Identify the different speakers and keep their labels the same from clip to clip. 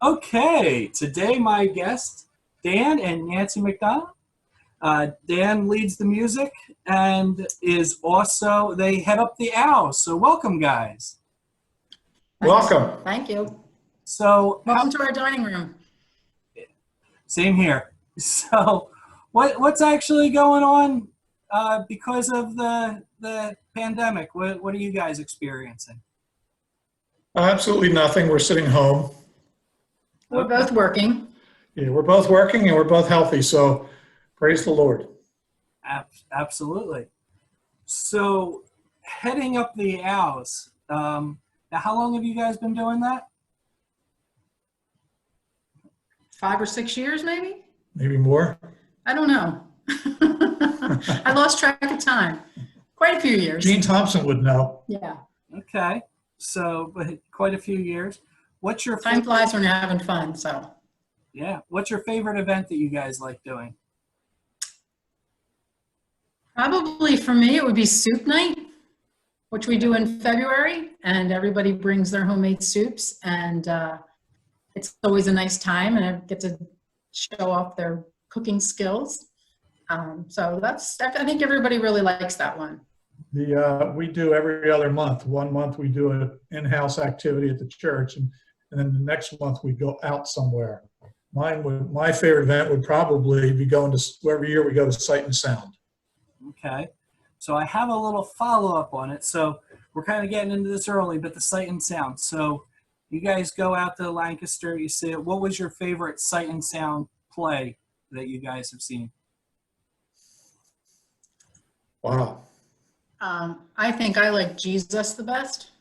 Speaker 1: Okay, today my guests, Dan and Nancy McDonald. Dan leads the music and is also, they head up the Owls. So welcome, guys.
Speaker 2: Thanks.
Speaker 3: Welcome.
Speaker 2: Thank you.
Speaker 1: So,
Speaker 2: Welcome to our dining room.
Speaker 1: same here. So, what's actually going on because of the pandemic? What are you guys experiencing?
Speaker 3: Absolutely nothing. We're sitting home.
Speaker 2: We're both working.
Speaker 3: Yeah, we're both working and we're both healthy. So praise the Lord.
Speaker 1: Absolutely. So, heading up the Owls. Now, how long have you guys been doing that?
Speaker 2: 5 or 6 years, maybe?
Speaker 3: Maybe more.
Speaker 2: I don't know. I lost track of time. Quite a few years.
Speaker 3: Gene Thompson would know.
Speaker 2: Yeah.
Speaker 1: Okay. So, but quite a few years. What's your
Speaker 2: Time flies when you're having fun, so.
Speaker 1: Yeah. What's your favorite event that you guys like doing?
Speaker 2: Probably for me, it would be soup night, which we do in February, and everybody brings their homemade soups, and it's always a nice time, and I get to show off their cooking skills. So I think everybody really likes that one.
Speaker 3: We do every other month. One month we do an in-house activity at the church, and then the next month we go out somewhere. My favorite event would probably be going to, every year we go to Sight and Sound.
Speaker 1: Okay. So I have a little follow-up on it. So we're kind of getting into this early, but the Sight and Sound. So you guys go out to Lancaster, you see it. What was your favorite Sight and Sound play that you guys have seen?
Speaker 3: Wow.
Speaker 2: I think I like Jesus the best.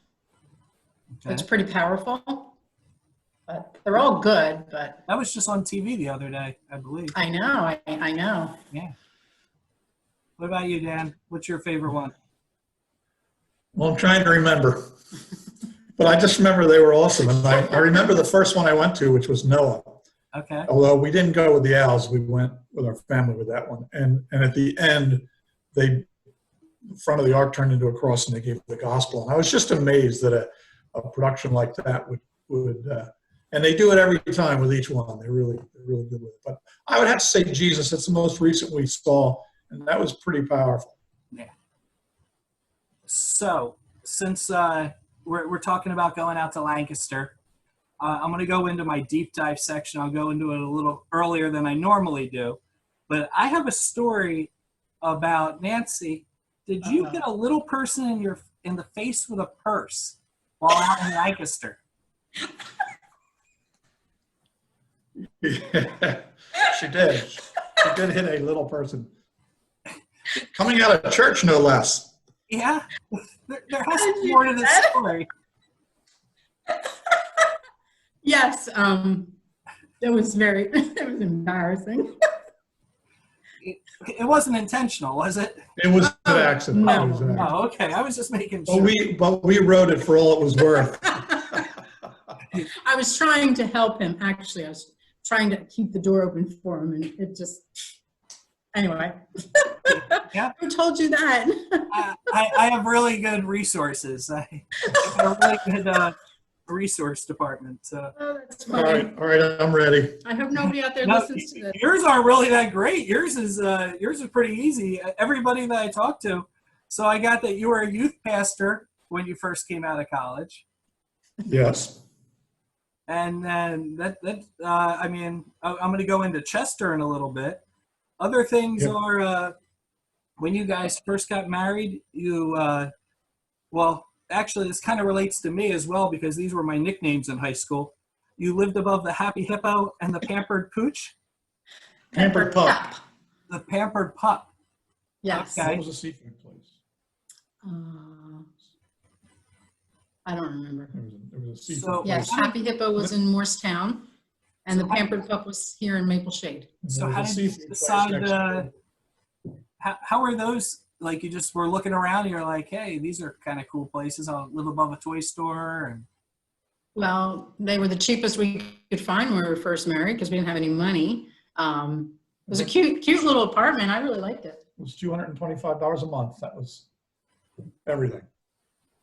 Speaker 1: Okay.
Speaker 2: It's pretty powerful. But they're all good, but
Speaker 1: That was just on TV the other day, I believe.
Speaker 2: I know, I know.
Speaker 1: Yeah. What about you, Dan? What's your favorite one?
Speaker 3: Well, I'm trying to remember. But I just remember they were awesome. And I remember the first one I went to, which was Noah.
Speaker 1: Okay.
Speaker 3: Although we didn't go with the Owls, we went with our family with that one. And at the end, the front of the ark turned into a cross and they gave the gospel. And I was just amazed that a production like that would and they do it every time with each one. They're really good with it. But I would have to say Jesus. It's the most recent we saw, and that was pretty powerful.
Speaker 1: Yeah. So since we're talking about going out to Lancaster, I'm going to go into my deep dive section. I'll go into it a little earlier than I normally do. But I have a story about Nancy. Did you hit a little person in the face with a purse while out in Lancaster?
Speaker 3: Yeah, she did. She did hit a little person. Coming out of church, no less.
Speaker 1: Yeah. There has to be more to this story.
Speaker 2: Yes, it was embarrassing.
Speaker 1: It wasn't intentional, was it?
Speaker 3: It was an accident.
Speaker 2: No.
Speaker 3: It was an accident.
Speaker 1: Oh, okay. I was just making sure.
Speaker 3: But we wrote it for all it was worth.
Speaker 2: I was trying to help him, actually. I was trying to keep the door open for him, and it just, anyway.
Speaker 1: Yeah.
Speaker 2: Who told you that?
Speaker 1: I have really good resources. I have a really good resource department. So.
Speaker 2: Oh, that's
Speaker 3: All
Speaker 2: funny.
Speaker 3: right, I'm ready.
Speaker 2: I hope nobody out there
Speaker 1: No,
Speaker 2: listens to this.
Speaker 1: yours aren't really that great. Yours is pretty easy. Everybody that I talked to. So I got that you were a youth pastor when you first came out of college.
Speaker 3: Yes.
Speaker 1: And then I mean, I'm going to go into Chester in a little bit. Other things are when you guys first got married, you, well, actually, this kind of relates to me as well because these were my nicknames in high school. You lived above the Happy Hippo and the Pampered Pooch?
Speaker 3: Pampered Pup.
Speaker 1: The Pampered Pup.
Speaker 2: Yes.
Speaker 1: Okay.
Speaker 3: What was the seafood place?
Speaker 2: I don't remember.
Speaker 3: It was a seafood
Speaker 1: So-
Speaker 3: place.
Speaker 2: Yes, Happy Hippo was in Morristown, and the Pampered Pup was here in Maple Shade.
Speaker 1: So
Speaker 3: There
Speaker 1: how
Speaker 3: was a
Speaker 1: did you
Speaker 3: seafood place
Speaker 1: decide,
Speaker 3: next door.
Speaker 1: how are those, like you just were looking around and you're like, hey, these are kind of cool places. I'll live above a toy store. And
Speaker 2: Well, they were the cheapest we could find when we were first married because we didn't have any money. It was a cute little apartment. I really liked it.
Speaker 3: It was $225 a month. That was everything.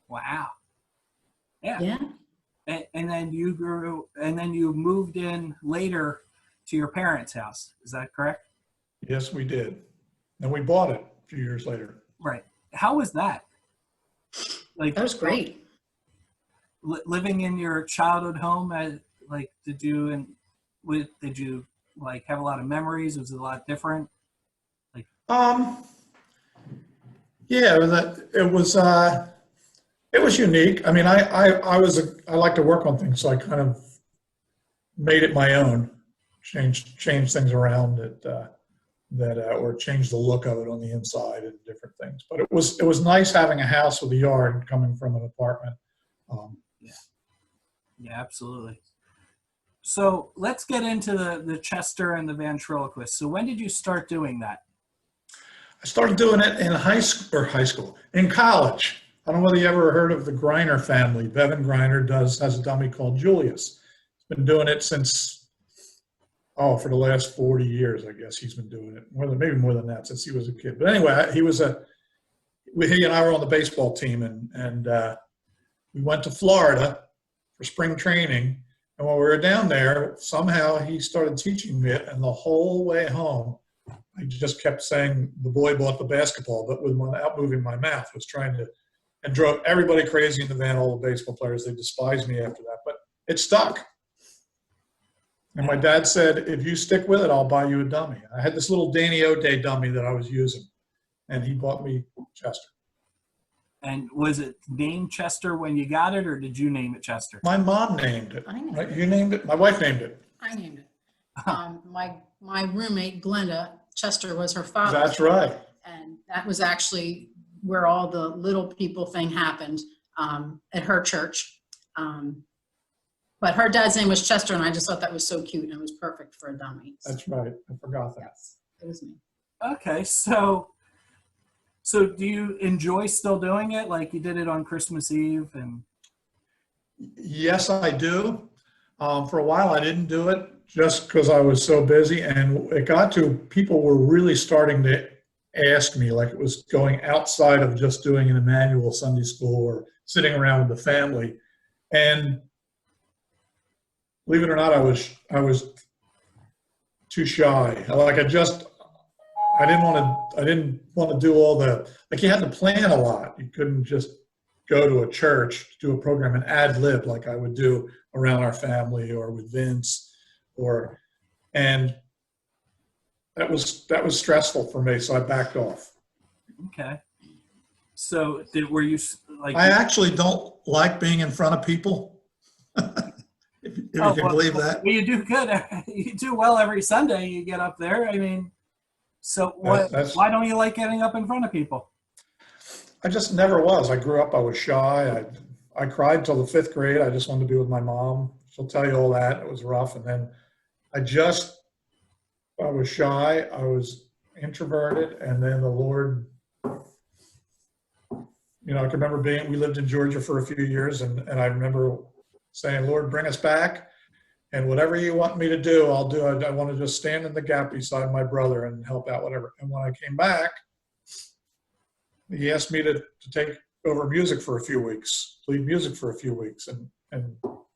Speaker 1: wow. Yeah.
Speaker 2: Yeah.
Speaker 1: And then you grew, and then you moved in later to your parents' house. Is that correct?
Speaker 3: Yes, we did. And we bought it a few years later.
Speaker 1: Right. How was that? Like,
Speaker 2: That was great.
Speaker 1: living in your childhood home. Like, did you like have a lot of memories? Was it a lot different?
Speaker 3: Um, yeah, it was unique. I mean, I like to work on things, so I kind of made it my own, change things around or change the look of it on the inside and different things. But it was nice having a house with a yard coming from an apartment.
Speaker 1: Yeah, absolutely. So let's get into the Chester and the ventriloquist. So when did you start doing that?
Speaker 3: I started doing it in in college. I don't know whether you ever heard of the Griner family. Bevan Griner has a dummy called Julius. He's been doing it since, for the last 40 years, I guess he's been doing it. Maybe more than that, since he was a kid. But anyway, he and I were on the baseball team, and we went to Florida for spring training. And when we were down there, somehow he started teaching me it, and the whole way home, I just kept saying, "The boy bought the basketball," but without moving my mouth, and drove everybody crazy in the van, all the baseball players. They despised me after that, but it stuck. And my dad said, "If you stick with it, I'll buy you a dummy." I had this little Danny O'Day dummy that I was using, and he bought me Chester.
Speaker 1: And was it named Chester when you got it, or did you name it Chester?
Speaker 3: My mom named it.
Speaker 2: I named
Speaker 3: Right?
Speaker 2: it.
Speaker 3: You named it? My wife named it.
Speaker 2: I named it. My roommate, Glenda, Chester was her father.
Speaker 3: That's right.
Speaker 2: And that was actually where all the little people thing happened at her church. But her dad's name was Chester, and I just thought that was so cute, and it was perfect for a dummy.
Speaker 3: That's right. I forgot that.
Speaker 2: Yes, it was me.
Speaker 1: Okay, so do you enjoy still doing it? Like you did it on Christmas Eve and.
Speaker 3: Yes, I do. For a while, I didn't do it just because I was so busy, and it got to people were really starting to ask me, like it was going outside of just doing an Immanuel Sunday school or sitting around with the family. And believe it or not, I was too shy. I didn't want to do all you had to plan a lot. You couldn't just go to a church to do a program and ad lib like I would do around our family or with Vince and that was stressful for me, so I backed off.
Speaker 1: Okay. So were you like?
Speaker 3: I actually don't like being in front of people. if you can believe that.
Speaker 1: Well, you do good. You do well every Sunday. You get up there. I mean, so why don't you like getting up in front of people?
Speaker 3: I just never was. I grew up. I was shy. I cried till the 5th grade. I just wanted to be with my mom. She'll tell you all that. It was rough, and then I was shy. I was introverted, and then the Lord. I can remember we lived in Georgia for a few years, and I remember saying, "Lord, bring us back, and whatever you want me to do, I'll do. I want to just stand in the gap beside my brother and help out, whatever." And when I came back, he asked me to take over music for a few weeks, lead music for a few weeks, and I don't know.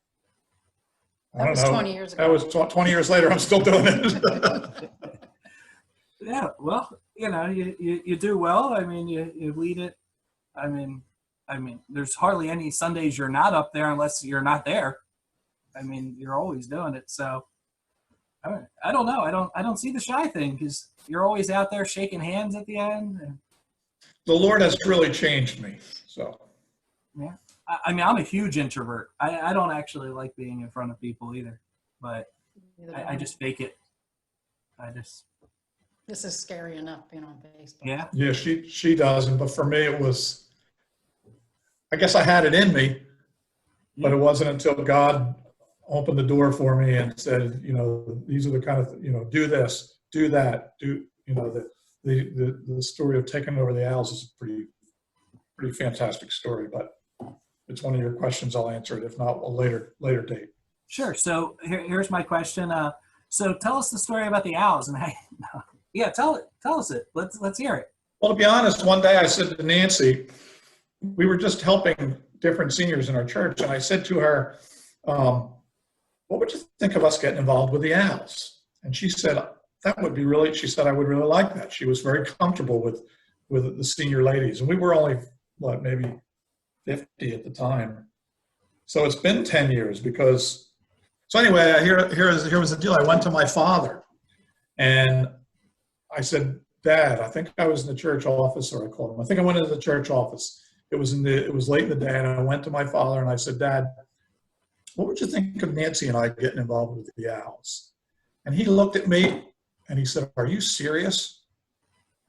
Speaker 2: That was 20 years ago.
Speaker 3: That was 20 years later. I'm still doing it.
Speaker 1: Yeah, well, you do well. I mean, you lead it. I mean, there's hardly any Sundays you're not up there unless you're not there. I mean, you're always doing it. So I don't know. I don't see the shy thing because you're always out there shaking hands at the end.
Speaker 3: The Lord has really changed me. So
Speaker 1: yeah, I mean, I'm a huge introvert. I don't actually like being in front of people either, but I just fake it.
Speaker 2: This is scary enough being on Facebook.
Speaker 1: Yeah.
Speaker 3: Yeah, she doesn't. But for me, it was. I guess I had it in me, but it wasn't until God opened the door for me and said, these are the kind of, do this, do that, the story of taking over the Owls is a pretty fantastic story, but it's one of your questions. I'll answer it. If not, a later date.
Speaker 1: Sure. So here's my question. So tell us the story about the Owls and yeah, tell us it. Let's hear it.
Speaker 3: Well, to be honest, one day I said to Nancy, we were just helping different seniors in our church, and I said to her, what would you think of us getting involved with the Owls? And she said, that would be really, she said, I would really like that. She was very comfortable with the senior ladies. And we were only, what, maybe 50 at the time. So it's been 10 years because, so anyway, here was the deal. I went to my father and I said, Dad, I think I was in the church office, or I called him. I think I went into the church office. It was late in the day, and I went to my father and I said, Dad, what would you think of Nancy and I getting involved with the Owls? And he looked at me and he said, are you serious?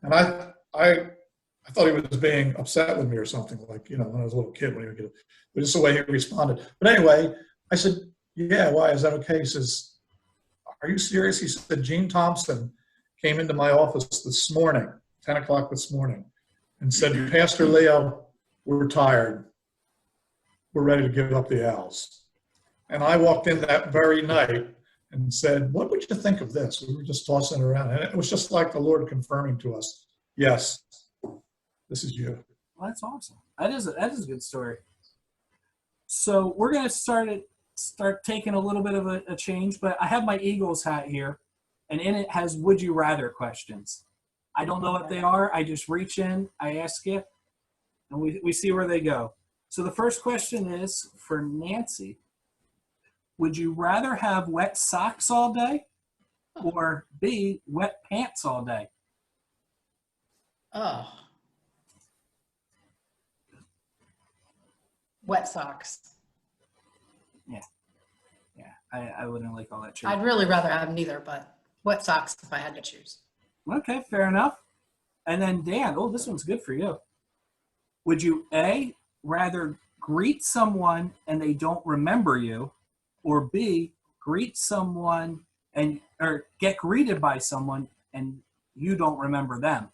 Speaker 3: And I thought he was being upset with me or something, like, you know, when I was a little kid, when he would get, but just the way he responded. But anyway, I said, yeah, why, is that okay? He says, are you serious? He said, Gene Thompson came into my office this morning, 10 o'clock this morning, and said, Pastor Leo, we're tired. We're ready to give up the Owls. And I walked in that very night and said, what would you think of this? We were just tossing it around. And it was just like the Lord confirming to us, yes, this is you.
Speaker 1: Well, that's awesome. That is a good story. So we're going to start taking a little bit of a change, but I have my Eagles hat here, and in it has would you rather questions. I don't know what they are. I just reach in, I ask it, and we see where they go. So the first question is for Nancy. Would you rather have wet socks all day or B, wet pants all day?
Speaker 2: Oh. Wet socks.
Speaker 1: Yeah, I wouldn't like all that. True.
Speaker 2: I'd really rather have neither, but wet socks if I had to choose.
Speaker 1: Okay, fair enough. And then Dan, oh, this one's good for you. Would you A, rather greet someone and they don't remember you, or B, greet someone or get greeted by someone and you don't remember them?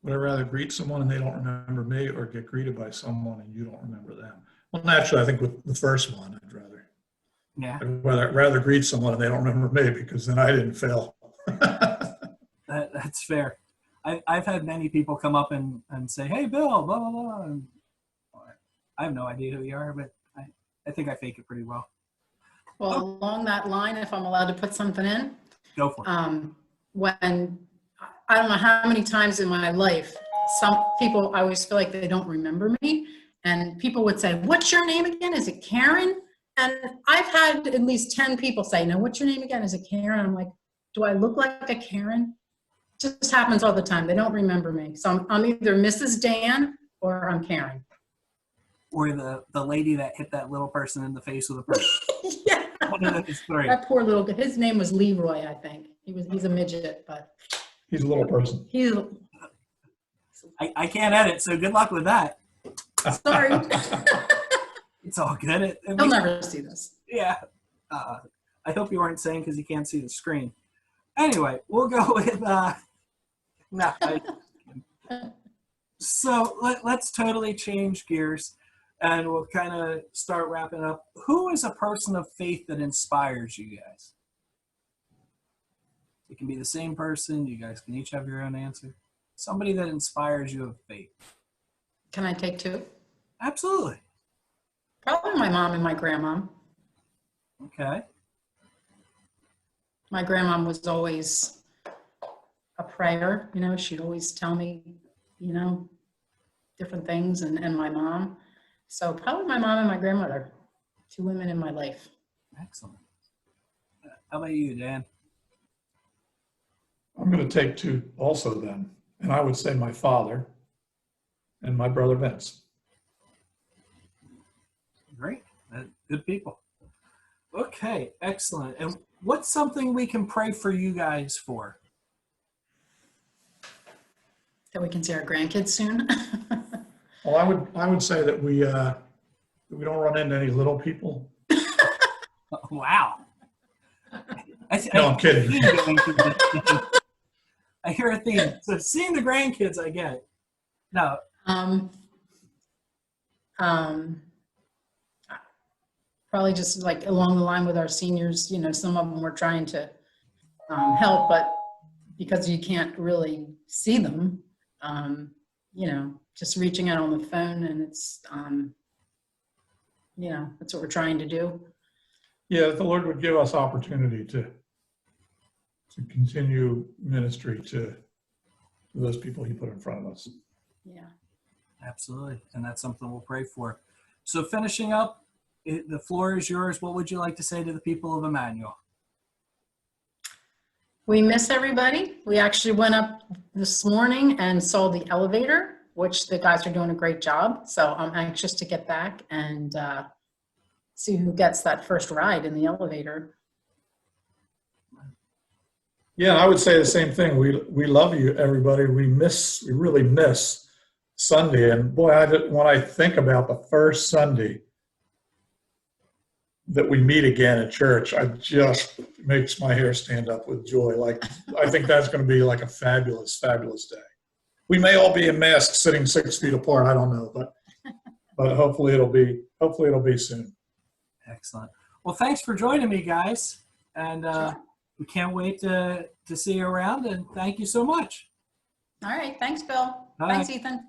Speaker 3: Would I rather greet someone and they don't remember me, or get greeted by someone and you don't remember them? Well, naturally, I think with the first one, I'd rather greet someone and they don't remember me, because then I didn't fail.
Speaker 1: That's fair. I've had many people come up and say, hey, Bill, blah, blah, blah. And I have no idea who you are, but I think I fake it pretty well.
Speaker 2: Well, along that line, if I'm allowed to put something in.
Speaker 1: Go for it.
Speaker 2: When, I don't know how many times in my life, some people, I always feel like they don't remember me. And people would say, what's your name again? Is it Karen? And I've had at least 10 people say, no, what's your name again? Is it Karen? I'm like, do I look like a Karen? It just happens all the time. They don't remember me. So I'm either Mrs. Dan or I'm Karen.
Speaker 1: Or the lady that hit that little person in the face with a purse.
Speaker 2: Yeah.
Speaker 1: One of those three.
Speaker 2: That poor little, his name was Leroy, I think. He's a midget, but.
Speaker 3: He's a little person.
Speaker 1: I can't edit, so good luck with that.
Speaker 2: Sorry.
Speaker 1: It's all good.
Speaker 2: He'll never see this.
Speaker 1: Yeah. I hope you weren't saying because you can't see the screen. Anyway, we'll go with no. So let's totally change gears, and we'll kind of start wrapping up. Who is a person of faith that inspires you guys? It can be the same person. You guys can each have your own answer. Somebody that inspires you of faith.
Speaker 2: Can I take two?
Speaker 1: Absolutely.
Speaker 2: Probably my mom and my grandma.
Speaker 1: Okay.
Speaker 2: My grandma was always a prayer, you know, she'd always tell me, you know, different things, and my mom. So probably my mom and my grandmother, two women in my life.
Speaker 1: Excellent. How about you, Dan?
Speaker 3: I'm going to take two also then. And I would say my father and my brother Vince.
Speaker 1: Great. Good people. Okay, excellent. And what's something we can pray for you guys for?
Speaker 2: That we can see our grandkids soon.
Speaker 3: Well, I would say that we don't run into any little people.
Speaker 1: Wow.
Speaker 3: No, I'm kidding.
Speaker 1: I hear a theme. So seeing the grandkids, I get. No.
Speaker 2: Probably just like along the line with our seniors, you know, some of them we're trying to help, but because you can't really see them, you know, just reaching out on the phone, and it's, you know, that's what we're trying to do.
Speaker 3: Yeah, that the Lord would give us opportunity to continue ministry to those people he put in front of us.
Speaker 2: Yeah.
Speaker 1: Absolutely. And that's something we'll pray for. So finishing up, the floor is yours. What would you like to say to the people of Immanuel?
Speaker 2: We miss everybody. We actually went up this morning and saw the elevator, which the guys are doing a great job. So I'm anxious to get back and see who gets that first ride in the elevator.
Speaker 3: Yeah, I would say the same thing. We love you, everybody. We really miss Sunday. And boy, when I think about the first Sunday that we meet again at church, it makes my hair stand up with joy. Like, I think that's going to be like a fabulous, fabulous day. We may all be in masks sitting 6 feet apart. I don't know, but hopefully it'll be soon.
Speaker 1: Excellent. Well, thanks for joining me, guys. And
Speaker 2: Sure.
Speaker 1: we can't wait to see you around. And thank you so much.
Speaker 2: All right. Thanks, Bill.
Speaker 1: Bye.
Speaker 2: Thanks, Ethan.